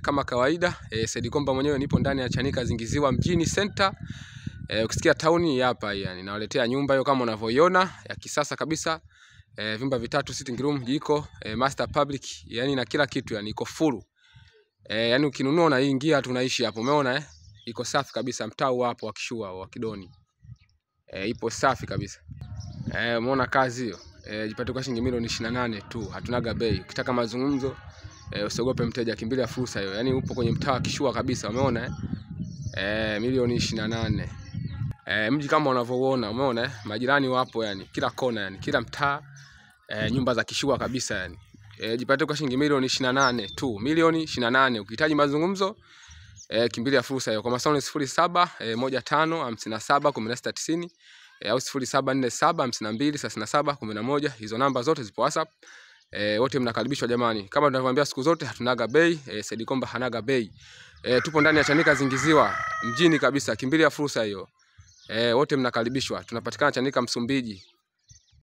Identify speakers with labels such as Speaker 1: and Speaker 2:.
Speaker 1: Kama kawaida, Said Komba mwenyewe nipo ndani ya Chanika Zingiziwa mjini center. Ukisikia town hapa yani nawaletea nyumba hiyo kama unavyoiona ya kisasa kabisa. Vyumba vitatu, sitting room, jiko, master public, yani na kila kitu yani iko full. Yani ukinunua unaingia tunaishi hapo. Umeona iko safi kabisa, mtaa hapo wa Kishua wa Kidoni. Ipo safi kabisa. Umeona kazi hiyo? Jipate kwa shilingi milioni 28 tu. Hatunaga bei. Ukitaka mazungumzo usiogope mteja, kimbilia fursa hiyo. Yani upo kwenye mtaa Kishua kabisa, umeona milioni 28. Mji kama unavyoona, umeona majirani wapo yani kila kona yani kila mtaa, nyumba za Kishua kabisa yani. Jipate kwa shilingi milioni 28 tu, milioni 28. Ukihitaji mazungumzo kimbilia fursa hiyo. Kwa masauni 07 15 57 1690 au 0747 52 37 11. Hizo namba zote zipo WhatsApp. Wote mnakaribishwa jamani. Kama tunavyowaambia siku zote hatunaga bei, Said Komba hanaga bei. Tupo ndani ya Chanika Zingiziwa mjini kabisa, kimbilia fursa hiyo. Wote mnakaribishwa. Tunapatikana Chanika Msumbiji.